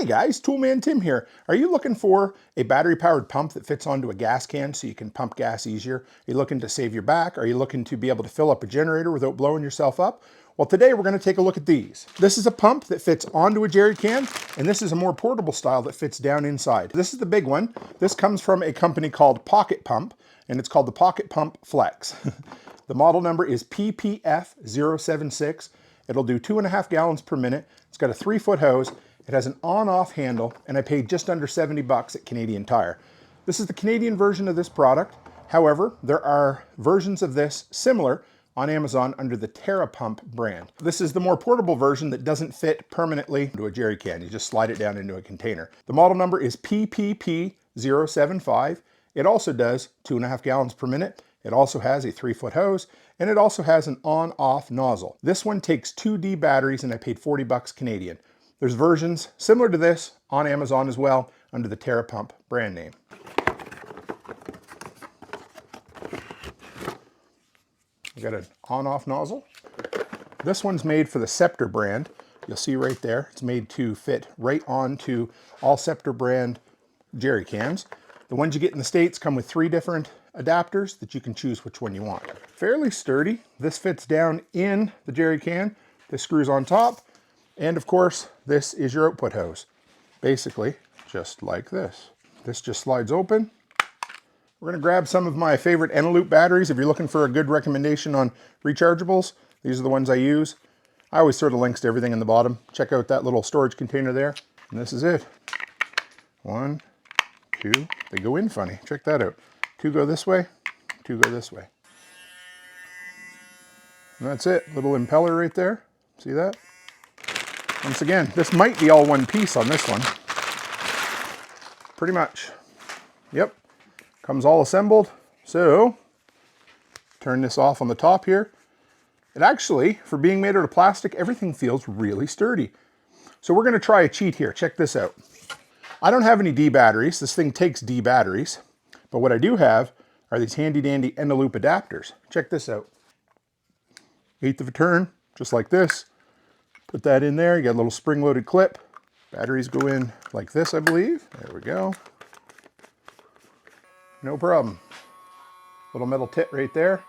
Hey guys, Toolman Tim here. Are you looking for a battery-powered pump that fits onto a gas can so you can pump gas easier? Are you looking to save your back? Are you looking to be able to fill up a generator without blowing yourself up? Well, today we're going to take a look at these. This is a pump that fits onto a jerry can, and this is a more portable style that fits down inside. This is the big one. This comes from a company called Pocket Pump, and it's called the Pocket Pump Flex. The model number is PPF076. It'll do 2.5 gallons per minute. It's got a 3-foot hose. It has an on-off handle, and I paid just under 70 bucks at Canadian Tire. This is the Canadian version of this product. However, there are versions of this similar on Amazon under the TerraPump brand. This is the more portable version that doesn't fit permanently into a jerry can. You just slide it down into a container. The model number is PPP075. It also does 2.5 gallons per minute. It also has a 3-foot hose, and it also has an on-off nozzle. This one takes 2D batteries, and I paid 40 bucks Canadian. There's versions similar to this on Amazon as well under the TerraPump brand name. We got an on-off nozzle. This one's made for the Scepter brand. You'll see right there, it's made to fit right onto all Scepter brand jerry cans. The ones you get in the States come with 3 different adapters that you can choose which one you want. Fairly sturdy. This fits down in the jerry can. This screws on top. And of course, this is your output hose. Basically, just like this. This just slides open. We're going to grab some of my favorite Eneloop batteries. If you're looking for a good recommendation on rechargeables, these are the ones I use. I always throw the links to everything in the bottom. Check out that little storage container there. And this is it. 1, 2, they go in funny. Check that out. 2 go this way, 2 go this way. And that's it. Little impeller right there. See that? Once again, this might be all one piece on this one. Pretty much. Yep. Comes all assembled. So, turn this off on the top here. It actually, for being made out of plastic, everything feels really sturdy. So we're going to try a cheat here. Check this out. I don't have any D batteries. This thing takes D batteries. But what I do have are these handy dandy Eneloop adapters. Check this out. 1/8 of a turn, just like this. Put that in there, you got a little spring-loaded clip. Batteries go in like this, I believe. There we go. No problem. Little metal tit right there.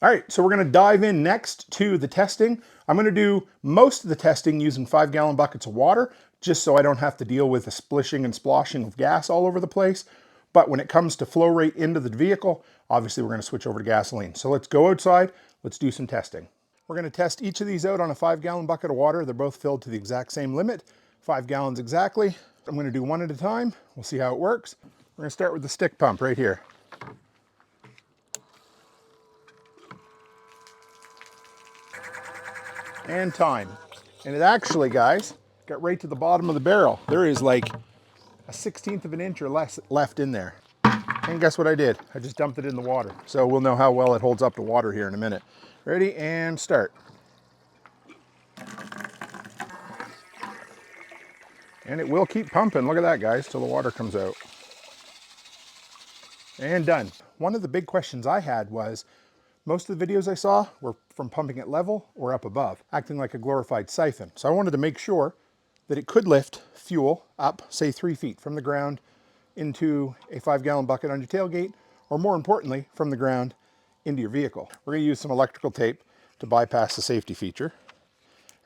All right, so we're gonna dive in next to the testing. I'm gonna do most of the testing using 5-gallon buckets of water, just so I don't have to deal with the splishing and sploshing of gas all over the place. But when it comes to flow rate into the vehicle, obviously we're gonna switch over to gasoline. So let's go outside, let's do some testing. We're going to test each of these out on a 5-gallon bucket of water. They're both filled to the exact same limit, 5 gallons exactly. I'm going to do one at a time. We'll see how it works. We're going to start with the stick pump right here. And time. And it actually, guys, got right to the bottom of the barrel. There is like a 1/16 of an inch or less left in there. And guess what I did? I just dumped it in the water. So we'll know how well it holds up to water here in a minute. Ready and start. And it will keep pumping. Look at that, guys, till the water comes out. And done. One of the big questions I had was, most of the videos I saw were from pumping at level or up above, acting like a glorified siphon. So I wanted to make sure that it could lift fuel up, say 3 feet from the ground into a 5-gallon bucket on your tailgate, or more importantly, from the ground into your vehicle. We're going to use some electrical tape to bypass the safety feature.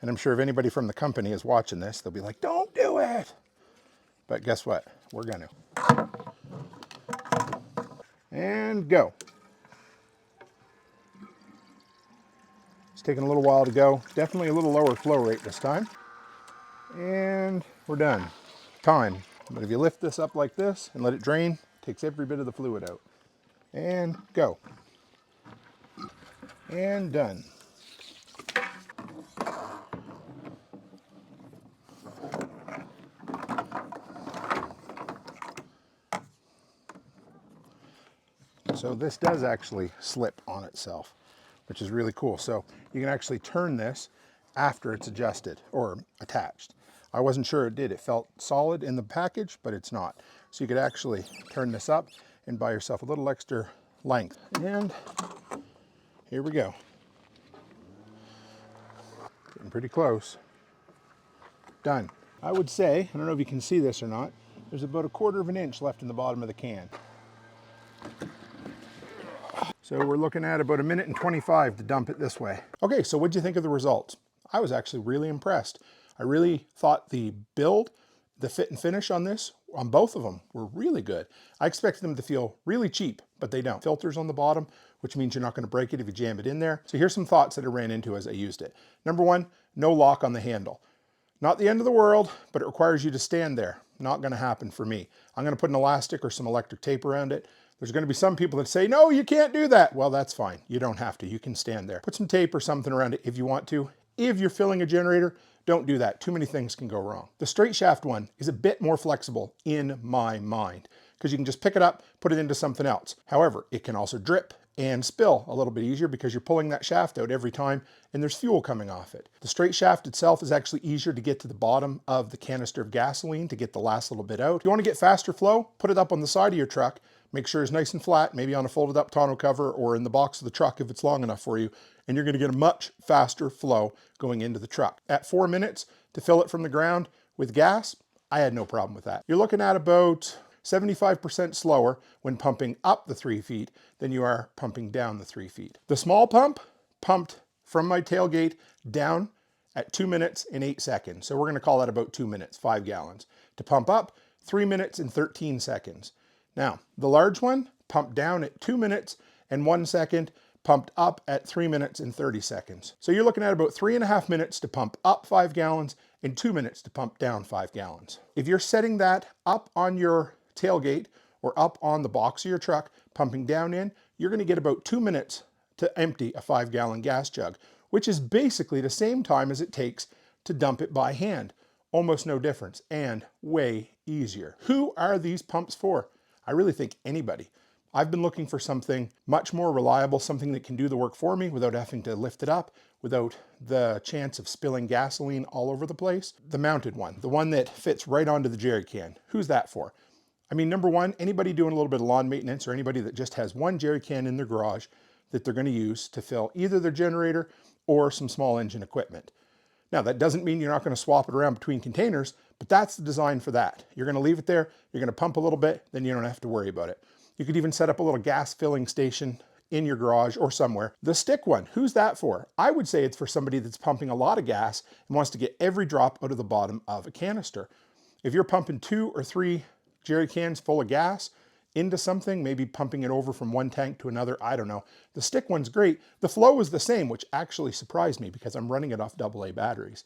And I'm sure if anybody from the company is watching this, they'll be like, don't do it. But guess what? We're going to. And go. It's taking a little while to go. Definitely a little lower flow rate this time. And we're done. Time. But if you lift this up like this and let it drain, it takes every bit of the fluid out. And go. And done. So this does actually slip on itself, which is really cool. So you can actually turn this after it's adjusted or attached. I wasn't sure it did. It felt solid in the package, but it's not. So you could actually turn this up and buy yourself a little extra length. And here we go. Getting pretty close. Done. I would say, I don't know if you can see this or not, there's about 1/4 of an inch left in the bottom of the can. So we're looking at about 1 minute and 25 to dump it this way. Okay, so what'd you think of the results? I was actually really impressed. I really thought the build, the fit and finish on this, on both of them, were really good. I expected them to feel really cheap, but they don't. Filters on the bottom, which means you're not going to break it if you jam it in there. So here's some thoughts that I ran into as I used it. Number one, no lock on the handle. Not the end of the world, but it requires you to stand there. Not going to happen for me. I'm going to put an elastic or some electric tape around it. There's going to be some people that say, no, you can't do that. Well, that's fine. You don't have to. You can stand there. Put some tape or something around it if you want to. If you're filling a generator, don't do that. Too many things can go wrong. The straight shaft one is a bit more flexible in my mind because you can just pick it up, put it into something else. However, it can also drip and spill a little bit easier because you're pulling that shaft out every time and there's fuel coming off it. The straight shaft itself is actually easier to get to the bottom of the canister of gasoline to get the last little bit out. If you want to get faster flow, put it up on the side of your truck. Make sure it's nice and flat, maybe on a folded up tonneau cover or in the box of the truck if it's long enough for you, and you're going to get a much faster flow going into the truck. At 4 minutes to fill it from the ground with gas, I had no problem with that. You're looking at about 75% slower when pumping up the 3 feet than you are pumping down the 3 feet. The small pump pumped from my tailgate down at 2 minutes and 8 seconds. So we're going to call that about 2 minutes, 5 gallons. To pump up, 3 minutes and 13 seconds. Now, the large one pumped down at 2 minutes and 1 second, pumped up at 3 minutes and 30 seconds. So you're looking at about 3.5 minutes to pump up 5 gallons and 2 minutes to pump down 5 gallons. If you're setting that up on your tailgate or up on the box of your truck, pumping down in, you're going to get about 2 minutes to empty a 5-gallon gas jug, which is basically the same time as it takes to dump it by hand. Almost no difference and way easier. Who are these pumps for? I really think anybody. I've been looking for something much more reliable, something that can do the work for me without having to lift it up, without the chance of spilling gasoline all over the place. The mounted one, the one that fits right onto the jerry can. Who's that for? I mean, number one, anybody doing a little bit of lawn maintenance or anybody that just has one jerry can in their garage that they're going to use to fill either their generator or some small engine equipment. Now, that doesn't mean you're not going to swap it around between containers, but that's the design for that. You're going to leave it there, you're going to pump a little bit, then you don't have to worry about it. You could even set up a little gas filling station in your garage or somewhere. The stick one, who's that for? I would say it's for somebody that's pumping a lot of gas and wants to get every drop out of the bottom of a canister. If you're pumping 2 or 3 jerry cans full of gas into something, maybe pumping it over from one tank to another, I don't know. The stick one's great. The flow is the same, which actually surprised me because I'm running it off AA batteries.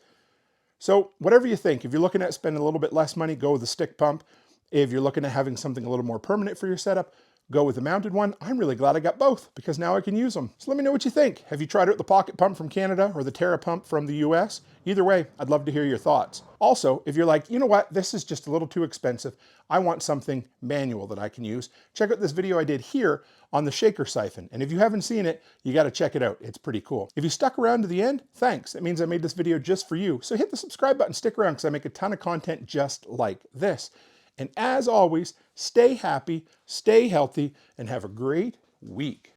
So whatever you think, if you're looking at spending a little bit less money, go with the stick pump. If you're looking at having something a little more permanent for your setup, go with the mounted one. I'm really glad I got both because now I can use them. So let me know what you think. Have you tried out the pocket pump from Canada or the Terra pump from the US? Either way, I'd love to hear your thoughts. Also, if you're like, you know what, this is just a little too expensive, I want something manual that I can use, check out this video I did here on the shaker siphon. And if you haven't seen it, you got to check it out. It's pretty cool. If you stuck around to the end, thanks. It means I made this video just for you. So hit the subscribe button, stick around because I make a ton of content just like this. And as always, stay happy, stay healthy, and have a great week.